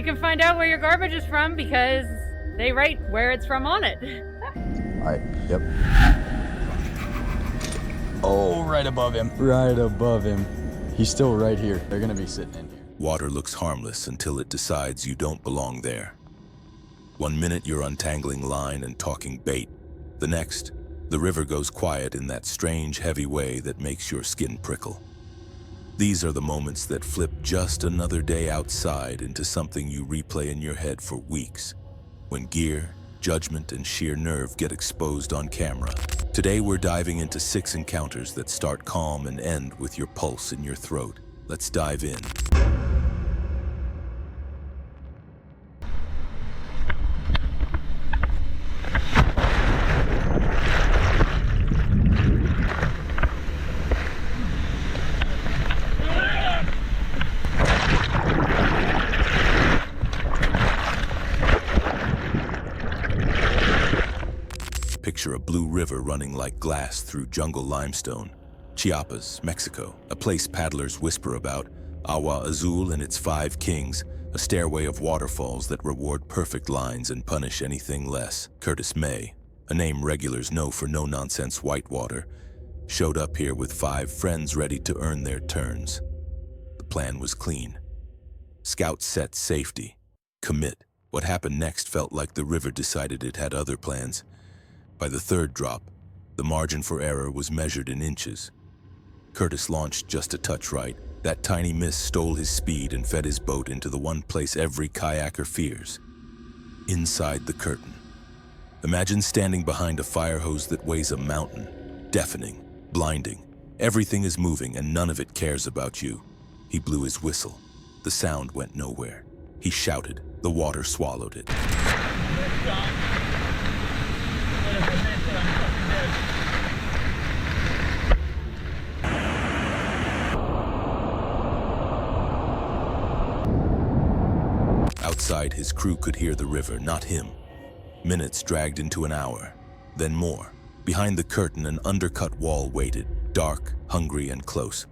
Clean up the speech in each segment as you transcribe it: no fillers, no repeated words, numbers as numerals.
You can find out where your garbage is from because they write where it's from on it. Alright, yep. Oh, right above him. Right above him. He's still right here. They're gonna be sitting in here. Water looks harmless until it decides you don't belong there. 1 minute you're untangling line and talking bait. The next, the river goes quiet in that strange, heavy way that makes your skin prickle. These are the moments that flip just another day outside into something you replay in your head for weeks. When gear, judgment, and sheer nerve get exposed on camera. Today we're diving into 6 encounters that start calm and end with your pulse in your throat. Let's dive in. Picture a blue river running like glass through jungle limestone. Chiapas, Mexico, a place paddlers whisper about. Agua Azul and its 5 kings, a stairway of waterfalls that reward perfect lines and punish anything less. Curtis May, a name regulars know for no-nonsense whitewater, showed up here with 5 friends ready to earn their turns. The plan was clean. Scout set safety. Commit. What happened next felt like the river decided it had other plans. By the 3rd drop, the margin for error was measured in inches. Curtis launched just a touch right. That tiny miss stole his speed and fed his boat into the one place every kayaker fears. Inside the curtain. Imagine standing behind a fire hose that weighs a mountain. Deafening, blinding. Everything is moving and none of it cares about you. He blew his whistle. The sound went nowhere. He shouted. The water swallowed it. Outside, his crew could hear the river, not him. Minutes dragged into an hour, then more. Behind the curtain, an undercut wall waited, dark, hungry, and close.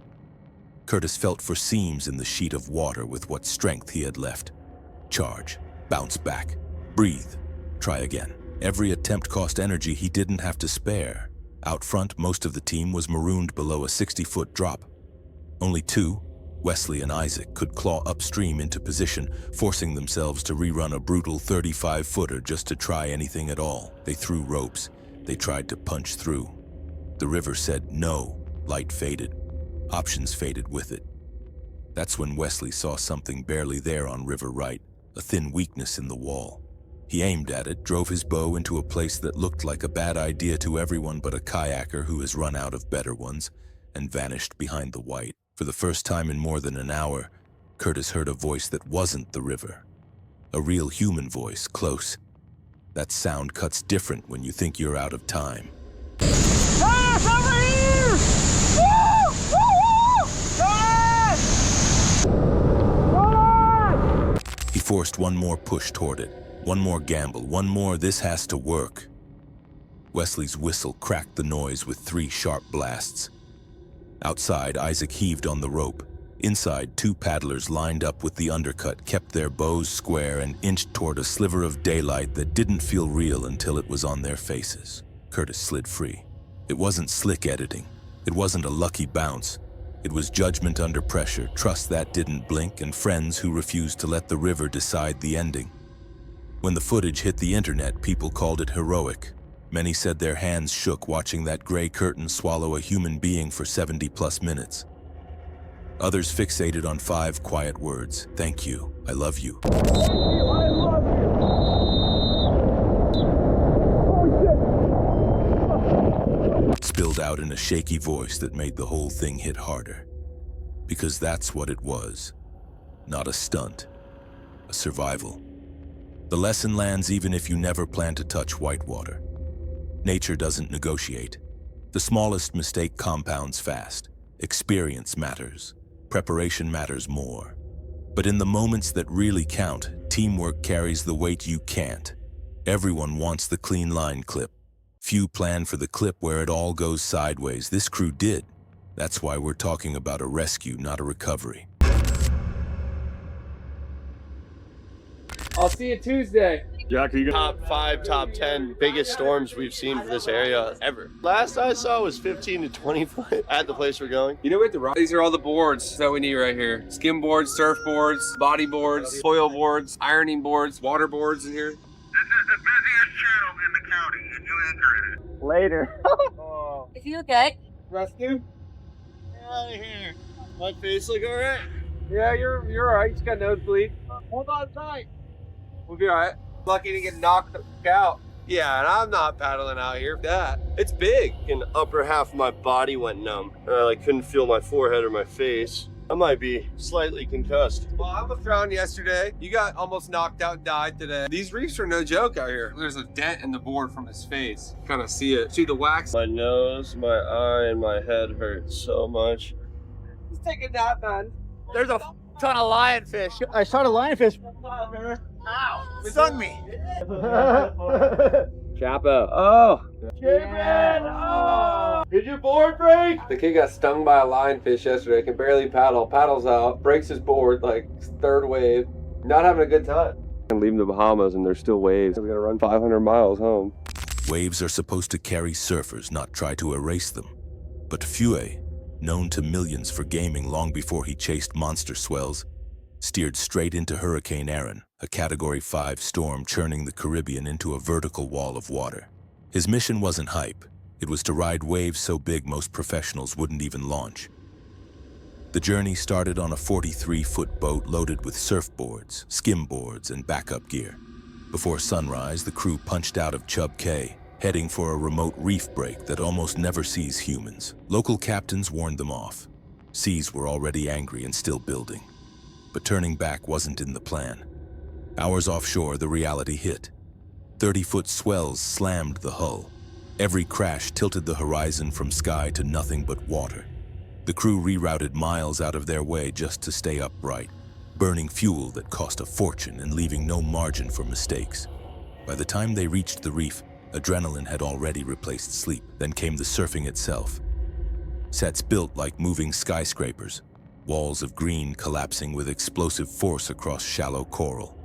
Curtis felt for seams in the sheet of water with what strength he had left. Charge, bounce back, breathe, try again. Every attempt cost energy he didn't have to spare. Out front, most of the team was marooned below a 60-foot drop. Only 2, Wesley and Isaac, could claw upstream into position, forcing themselves to rerun a brutal 35-footer just to try anything at all. They threw ropes. They tried to punch through. The river said no. Light faded. Options faded with it. That's when Wesley saw something barely there on river right, a thin weakness in the wall. He aimed at it, drove his bow into a place that looked like a bad idea to everyone but a kayaker who has run out of better ones, and vanished behind the white. For the first time in more than an hour, Curtis heard a voice that wasn't the river. A real human voice, close. That sound cuts different when you think you're out of time. Hey, over here! Woo! Woo! Woo! He forced one more push toward it. One more gamble, one more this has to work. Wesley's whistle cracked the noise with 3 sharp blasts. Outside, Isaac heaved on the rope. Inside, 2 paddlers lined up with the undercut kept their bows square and inched toward a sliver of daylight that didn't feel real until it was on their faces. Curtis slid free. It wasn't slick editing. It wasn't a lucky bounce. It was judgment under pressure, trust that didn't blink, and friends who refused to let the river decide the ending. When the footage hit the internet, people called it heroic. Many said their hands shook watching that gray curtain swallow a human being for 70+ minutes. Others fixated on 5 quiet words. Thank you. I love you. Thank you, I love you! Holy shit! Spilled out in a shaky voice that made the whole thing hit harder. Because that's what it was. Not a stunt. A survival. The lesson lands even if you never plan to touch whitewater. Nature doesn't negotiate. The smallest mistake compounds fast. Experience matters. Preparation matters more. But in the moments that really count, teamwork carries the weight you can't. Everyone wants the clean line clip. Few plan for the clip where it all goes sideways. This crew did. That's why we're talking about a rescue, not a recovery. I'll see you Tuesday. Jack, are you gonna... Top 5, top 10 biggest storms we've seen for this area ever. Last I saw was 15 to 20 foot at the place we're going. You know what? These are all the boards that we need right here. Skim boards, surfboards, body boards, foil boards, ironing boards, water boards in here. This is the busiest channel in the county, and you anchor it. Later. Is he okay? Rescue? Get out of here. My face look alright? Yeah, you're alright. You just got nosebleed. Hold on tight. We'll be alright. Lucky to get knocked the fuck out. Yeah, and I'm not paddling out here for that. It's big. And upper half of my body went numb. I couldn't feel my forehead or my face. I might be slightly concussed. Well, I was drowned yesterday. You got almost knocked out and died today. These reefs are no joke out here. There's a dent in the board from his face. Kind of see it. See the wax? My nose, my eye, and my head hurt so much. He's taking that, man. There's a ton of lionfish. I shot a lionfish. Ow! It stung me. Chapo. Oh! Chapin! Oh! Did your board break? The kid got stung by a lionfish yesterday. Can barely paddle. Paddles out. Breaks his board like third wave. Not having a good time. I'm leaving the Bahamas and there's still waves. We gotta run 500 miles home. Waves are supposed to carry surfers, not try to erase them. But Fue, known to millions for gaming long before he chased monster swells, steered straight into Hurricane Aaron, a Category 5 storm churning the Caribbean into a vertical wall of water. His mission wasn't hype. It was to ride waves so big most professionals wouldn't even launch. The journey started on a 43-foot boat loaded with surfboards, skimboards, and backup gear. Before sunrise, the crew punched out of Chub Cay, heading for a remote reef break that almost never sees humans. Local captains warned them off. Seas were already angry and still building. But turning back wasn't in the plan. Hours offshore, the reality hit. 30-foot swells slammed the hull. Every crash tilted the horizon from sky to nothing but water. The crew rerouted miles out of their way just to stay upright, burning fuel that cost a fortune and leaving no margin for mistakes. By the time they reached the reef, adrenaline had already replaced sleep. Then came the surfing itself. Sets built like moving skyscrapers, walls of green collapsing with explosive force across shallow coral.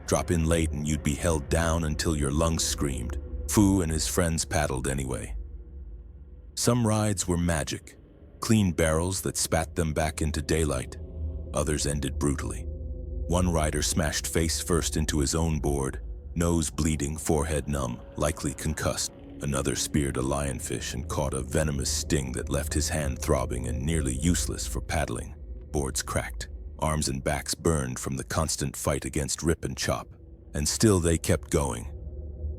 Drop in late and you'd be held down until your lungs screamed. Fu and his friends paddled anyway. Some rides were magic, clean barrels that spat them back into daylight. Others ended brutally. One rider smashed face first into his own board, nose bleeding, forehead numb, likely concussed. Another speared a lionfish and caught a venomous sting that left his hand throbbing and nearly useless for paddling. Boards cracked. Arms and backs burned from the constant fight against rip and chop. And still they kept going.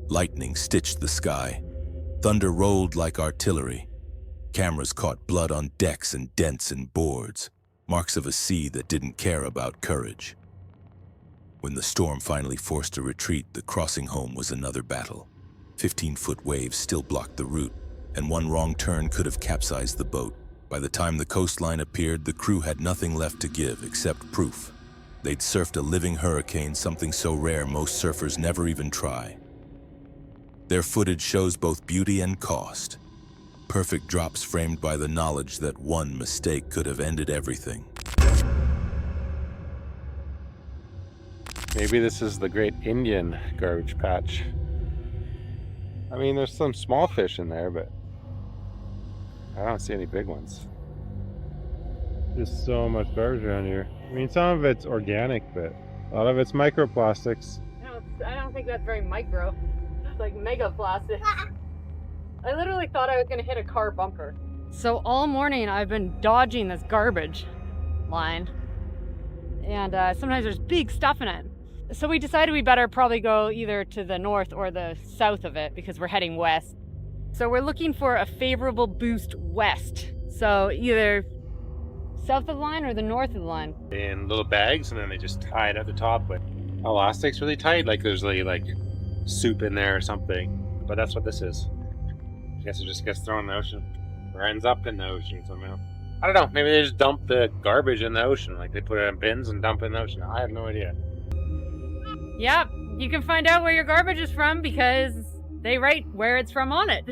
Lightning stitched the sky. Thunder rolled like artillery. Cameras caught blood on decks and dents in boards, marks of a sea that didn't care about courage. When the storm finally forced a retreat, the crossing home was another battle. 15-foot waves still blocked the route, and one wrong turn could have capsized the boat. By the time the coastline appeared, the crew had nothing left to give except proof. They'd surfed a living hurricane, something so rare most surfers never even try. Their footage shows both beauty and cost. Perfect drops framed by the knowledge that one mistake could have ended everything. Maybe this is the Great Indian Garbage Patch. I mean, there's some small fish in there, but I don't see any big ones. There's so much garbage around here. I mean, some of it's organic, but a lot of it's microplastics. I don't think that's very micro. It's like mega plastic. I literally thought I was gonna hit a car bumper. So all morning I've been dodging this garbage line. And sometimes there's big stuff in it. So we decided we better probably go either to the north or the south of it because we're heading west. So we're looking for a favorable boost west. So either south of the line or the north of the line. In little bags, and then they just tie it at the top with elastic's really tight. Like there's like soup in there or something. But that's what this is. I guess it just gets thrown in the ocean. Or ends up in the ocean somehow. I don't know. Maybe they just dump the garbage in the ocean. Like they put it in bins and dump it in the ocean. I have no idea. Yep, you can find out where your garbage is from because they write where it's from on it.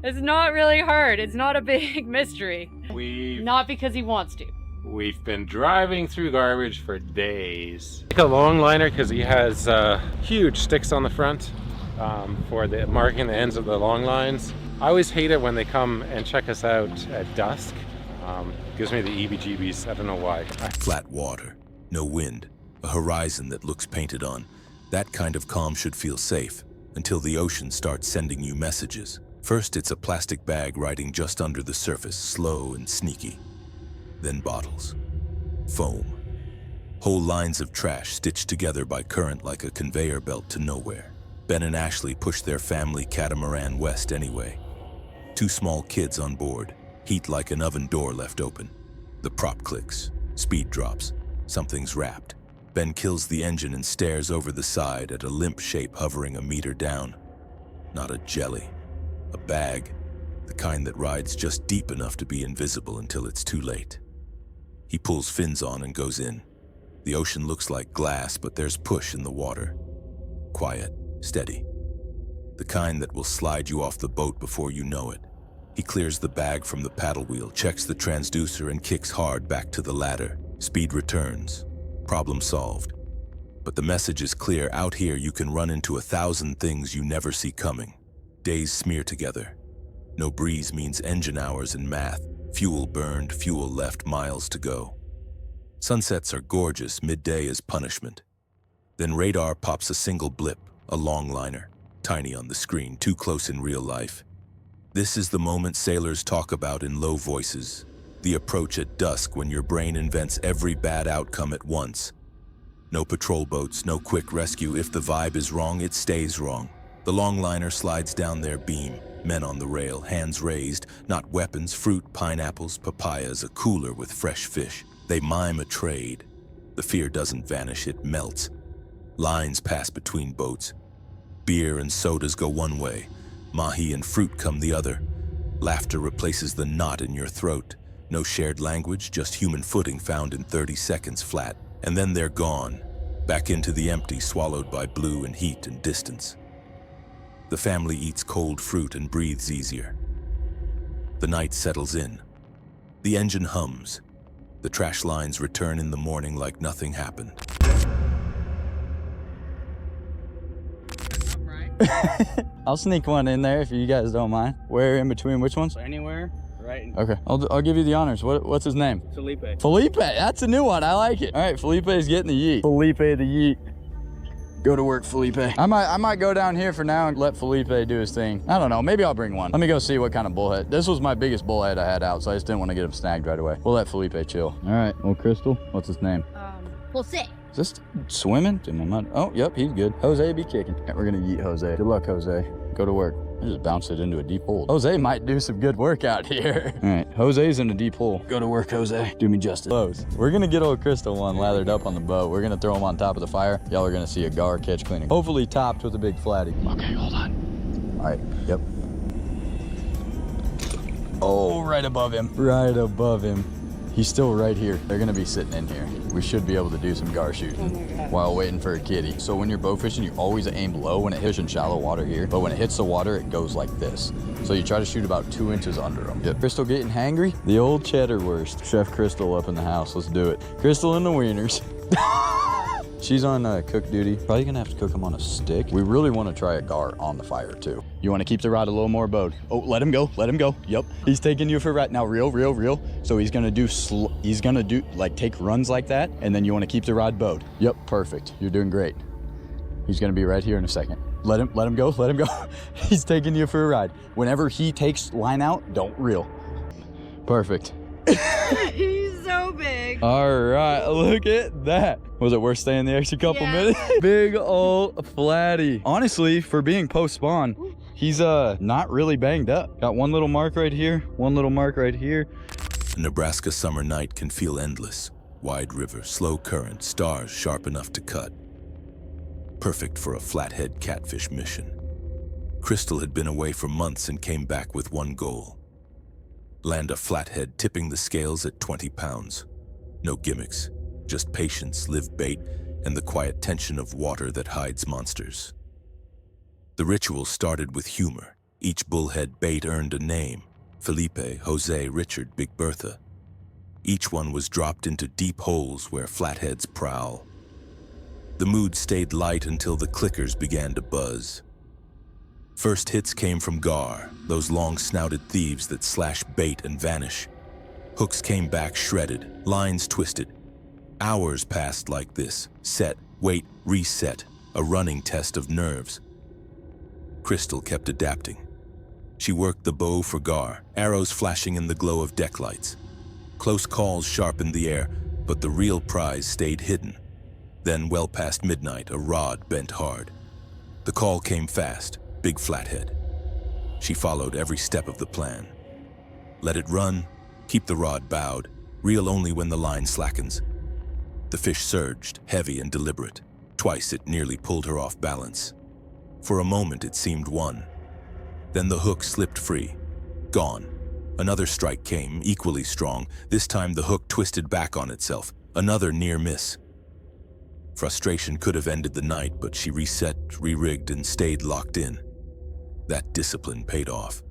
It's not really hard. It's not a big mystery. Not because he wants to. We've been driving through garbage for days. Like a long liner because he has huge sticks on the front for the marking the ends of the long lines. I always hate it when they come and check us out at dusk. Gives me the EBGBs, I don't know why. Flat water, no wind, a horizon that looks painted on. That kind of calm should feel safe until the ocean starts sending you messages. First, it's a plastic bag riding just under the surface, slow and sneaky. Then bottles, foam, whole lines of trash stitched together by current like a conveyor belt to nowhere. Ben and Ashley pushed their family catamaran west anyway. 2 small kids on board, heat like an oven door left open. The prop clicks, speed drops, something's wrapped. Ben kills the engine and stares over the side at a limp shape hovering a meter down. Not a jelly, a bag, the kind that rides just deep enough to be invisible until it's too late. He pulls fins on and goes in. The ocean looks like glass, but there's push in the water. Quiet, steady. The kind that will slide you off the boat before you know it. He clears the bag from the paddle wheel, checks the transducer, and kicks hard back to the ladder. Speed returns. Problem solved. But the message is clear. Out here, you can run into 1,000 things you never see coming. Days smear together. No breeze means engine hours and math. Fuel burned, fuel left, miles to go. Sunsets are gorgeous, midday is punishment. Then radar pops a single blip, a longliner, tiny on the screen, too close in real life. This is the moment sailors talk about in low voices, the approach at dusk when your brain invents every bad outcome at once. No patrol boats, no quick rescue. If the vibe is wrong, it stays wrong. The longliner slides down their beam. Men on the rail, hands raised, not weapons, fruit, pineapples, papayas, a cooler with fresh fish. They mime a trade. The fear doesn't vanish, it melts. Lines pass between boats. Beer and sodas go one way. Mahi and fruit come the other. Laughter replaces the knot in your throat. No shared language, just human footing found in 30 seconds flat. And then they're gone, back into the empty, swallowed by blue and heat and distance. The family eats cold fruit and breathes easier. The night settles in. The engine hums. The trash lines return in the morning like nothing happened. I'll sneak one in there if you guys don't mind. Where in between which ones? Anywhere, right? Okay, I'll give you the honors. What's his name? Felipe. Felipe, that's a new one. I like it. All right, Felipe's getting the yeet. Felipe the yeet. Go to work, Felipe. I might go down here for now and let Felipe do his thing. I don't know, maybe I'll bring one. Let me go see what kind of bullhead. This was my biggest bullhead I had out, so I just didn't want to get him snagged right away. We'll let Felipe chill. All right, well, Crystal, what's his name? Jose. Is this swimming? In my mud. Oh, yep, he's good. Jose be kicking. All right, we're gonna yeet Jose. Good luck, Jose. Go to work. I just bounced it into a deep hole. Jose might do some good work out here. All right, Jose's in a deep hole. Go to work, Jose. Do me justice. Close. We're gonna get old Crystal one lathered up on the boat. We're gonna throw him on top of the fire. Y'all are gonna see a gar catch cleaning. Hopefully topped with a big flatty. Okay, hold on. All right, yep. Oh, right above him. Right above him. He's still right here. They're gonna be sitting in here. We should be able to do some gar shooting while waiting for a kitty. So when you're bow fishing, you always aim low when it hits in shallow water here, but when it hits the water, it goes like this. So you try to shoot about 2 inches under them. Yep. Crystal getting hangry? The old cheddar wurst. Chef Crystal up in the house. Let's do it. Crystal and the wieners. She's on cook duty. Probably gonna have to cook them on a stick. We really want to try a gar on the fire too. You want to keep the rod a little more bowed. Oh, let him go. Let him go. Yep. He's taking you for a ride. Now reel. So he's gonna do like take runs like that, and then you want to keep the rod bowed. Yep, perfect. You're doing great. He's gonna be right here in a second. Let him go. Let him go. He's taking you for a ride. Whenever he takes line out, don't reel. Perfect. He's so big. All right, look at that. Was it worth staying the extra couple minutes? Big old flatty. Honestly, for being post-spawn, he's not really banged up. Got one little mark right here, one little mark right here. A Nebraska summer night can feel endless. Wide river, slow current, stars sharp enough to cut. Perfect for a flathead catfish mission. Crystal had been away for months and came back with one goal. Land a flathead tipping the scales at 20 pounds. No gimmicks, just patience, live bait, and the quiet tension of water that hides monsters. The ritual started with humor. Each bullhead bait earned a name: Felipe, Jose, Richard, Big Bertha. Each one was dropped into deep holes where flatheads prowl. The mood stayed light until the clickers began to buzz. First hits came from gar, those long-snouted thieves that slash bait and vanish. Hooks came back shredded, lines twisted. Hours passed like this, set, wait, reset, a running test of nerves. Crystal kept adapting. She worked the bow for gar, arrows flashing in the glow of deck lights. Close calls sharpened the air, but the real prize stayed hidden. Then, well past midnight, a rod bent hard. The call came fast, big flathead. She followed every step of the plan. Let it run, keep the rod bowed, reel only when the line slackens. The fish surged, heavy and deliberate. Twice it nearly pulled her off balance. For a moment it seemed won. Then the hook slipped free. Gone. Another strike came, equally strong. This time the hook twisted back on itself. Another near miss. Frustration could have ended the night, but she reset, re-rigged, and stayed locked in. That discipline paid off.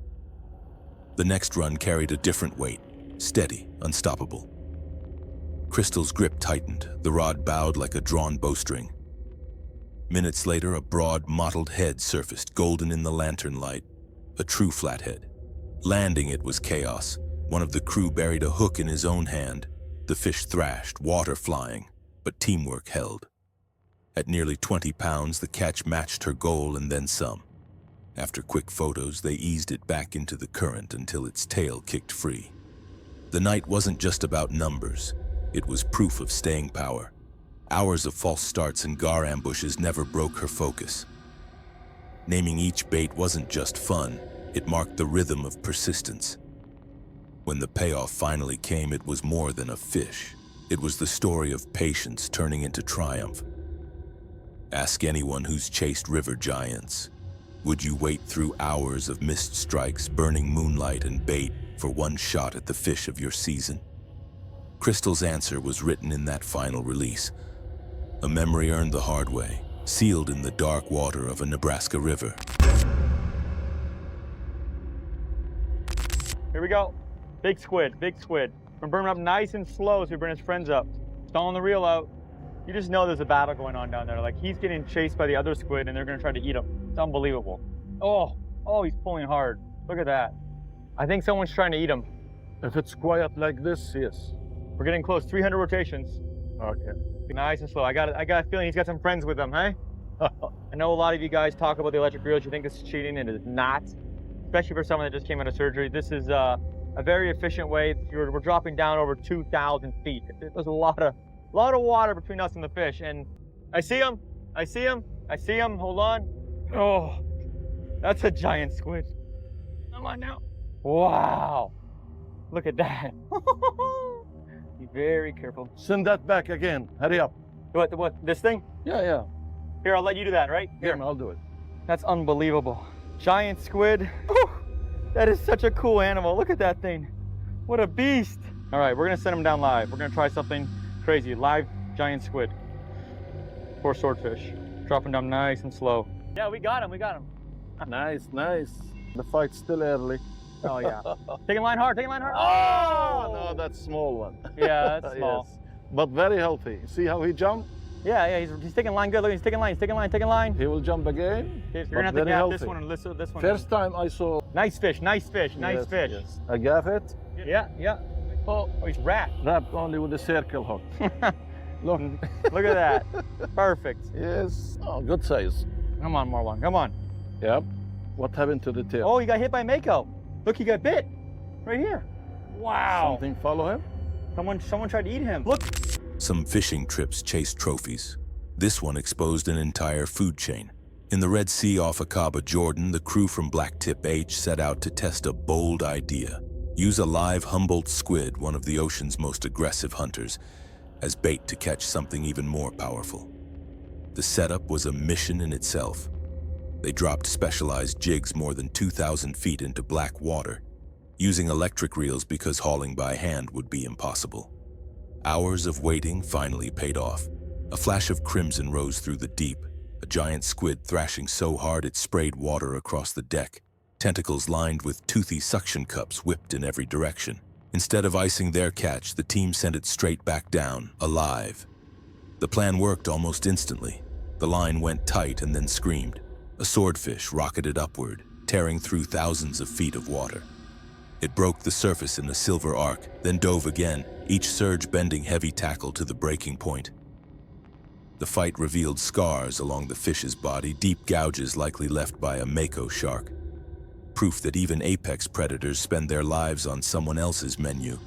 The next run carried a different weight, steady, unstoppable. Crystal's grip tightened, the rod bowed like a drawn bowstring. Minutes later, a broad, mottled head surfaced, golden in the lantern light. A true flathead. Landing it was chaos. One of the crew buried a hook in his own hand. The fish thrashed, water flying, but teamwork held. At nearly 20 pounds, the catch matched her goal and then some. After quick photos, they eased it back into the current until its tail kicked free. The night wasn't just about numbers. It was proof of staying power. Hours of false starts and gar ambushes never broke her focus. Naming each bait wasn't just fun. It marked the rhythm of persistence. When the payoff finally came, it was more than a fish. It was the story of patience turning into triumph. Ask anyone who's chased river giants. Would you wait through hours of mist strikes, burning moonlight and bait for one shot at the fish of your season? Crystal's answer was written in that final release. A memory earned the hard way, sealed in the dark water of a Nebraska river. Here we go. Big squid, big squid. We're burning up nice and slow as we bring his friends up. Stalling the reel out. You just know there's a battle going on down there. Like, he's getting chased by the other squid and they're gonna try to eat him. It's unbelievable. Oh, he's pulling hard. Look at that. I think someone's trying to eat him. If it's quiet like this, yes. We're getting close, 300 rotations. Okay. Nice and slow. I got a feeling he's got some friends with him, hey? I know a lot of you guys talk about the electric reels. You think this is cheating, and it is not. Especially for someone that just came out of surgery. This is a very efficient way. We're dropping down over 2,000 feet. There's a lot of water between us and the fish. And I see him. Hold on. Oh, that's a giant squid. Come on now. Wow. Look at that. Be very careful. Send that back again. Hurry up. What, this thing? Yeah. Here, I'll let you do that, right? Here, I'll do it. That's unbelievable. Giant squid. Whew, that is such a cool animal. Look at that thing. What a beast. All right, we're gonna send him down live. We're gonna try something crazy. Live giant squid. Poor swordfish. Dropping down nice and slow. Yeah, we got him. Nice. The fight's still early. Oh yeah. Taking line hard. Oh, no, that's small one. Yeah, that's small. Yes. But very healthy. See how he jumped? Yeah, he's taking line good. Look, he's taking line. He will jump again. You're gonna have to gap this one and this one. First time I saw. Nice fish. Yes. I gaff it. Yeah. Oh, he's wrapped. Wrapped only with a circle hook. Look. Look at that. Perfect. Yes. Oh, good size. Come on, Marlon. Come on. Yep. What happened to the tail? Oh, he got hit by Mako. Look, he got bit. Right here. Wow. Something follow him? Someone tried to eat him. Look. Some fishing trips chased trophies. This one exposed an entire food chain. In the Red Sea off Aqaba, Jordan, the crew from Blacktip H set out to test a bold idea. Use a live Humboldt squid, one of the ocean's most aggressive hunters, as bait to catch something even more powerful. The setup was a mission in itself. They dropped specialized jigs more than 2,000 feet into black water, using electric reels because hauling by hand would be impossible. Hours of waiting finally paid off. A flash of crimson rose through the deep, a giant squid thrashing so hard it sprayed water across the deck. Tentacles lined with toothy suction cups whipped in every direction. Instead of icing their catch, the team sent it straight back down, alive. The plan worked almost instantly. The line went tight and then screamed. A swordfish rocketed upward, tearing through thousands of feet of water. It broke the surface in a silver arc, then dove again, each surge bending heavy tackle to the breaking point. The fight revealed scars along the fish's body, deep gouges likely left by a mako shark. Proof that even apex predators spend their lives on someone else's menu.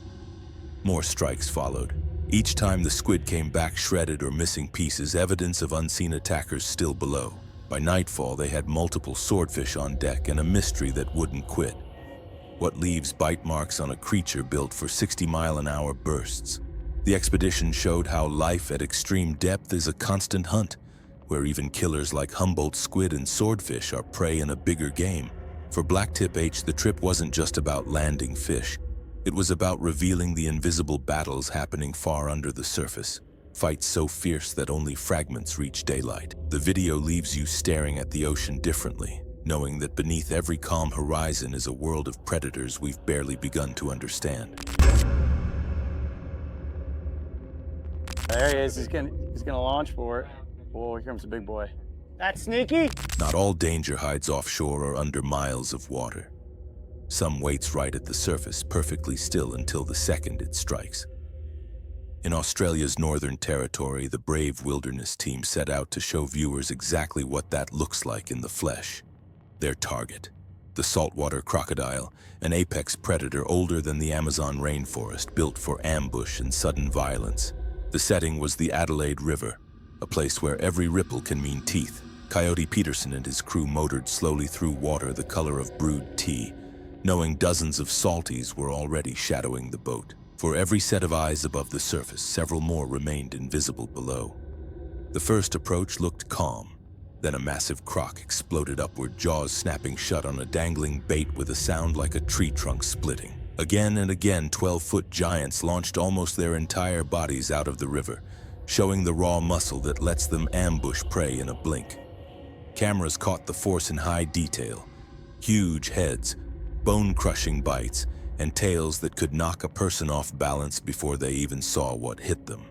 More strikes followed. Each time the squid came back shredded or missing pieces, evidence of unseen attackers still below. By nightfall, they had multiple swordfish on deck and a mystery that wouldn't quit. What leaves bite marks on a creature built for 60-mile-an-hour bursts? The expedition showed how life at extreme depth is a constant hunt, where even killers like Humboldt squid and swordfish are prey in a bigger game. For Blacktip H, the trip wasn't just about landing fish. It was about revealing the invisible battles happening far under the surface. Fights so fierce that only fragments reach daylight. The video leaves you staring at the ocean differently, knowing that beneath every calm horizon is a world of predators we've barely begun to understand. There he is. He's gonna launch for it. Oh, here comes the big boy. That's sneaky. Not all danger hides offshore or under miles of water. Some waits right at the surface, perfectly still until the second it strikes. In Australia's Northern Territory, the brave wilderness team set out to show viewers exactly what that looks like in the flesh. Their target, the saltwater crocodile, an apex predator older than the Amazon rainforest, built for ambush and sudden violence. The setting was the Adelaide River, a place where every ripple can mean teeth. Coyote Peterson and his crew motored slowly through water the color of brewed tea, knowing dozens of salties were already shadowing the boat. For every set of eyes above the surface, several more remained invisible below. The first approach looked calm. Then a massive croc exploded upward, jaws snapping shut on a dangling bait with a sound like a tree trunk splitting. Again and again, 12-foot giants launched almost their entire bodies out of the river, showing the raw muscle that lets them ambush prey in a blink. Cameras caught the force in high detail. Huge heads, bone-crushing bites, and tails that could knock a person off balance before they even saw what hit them.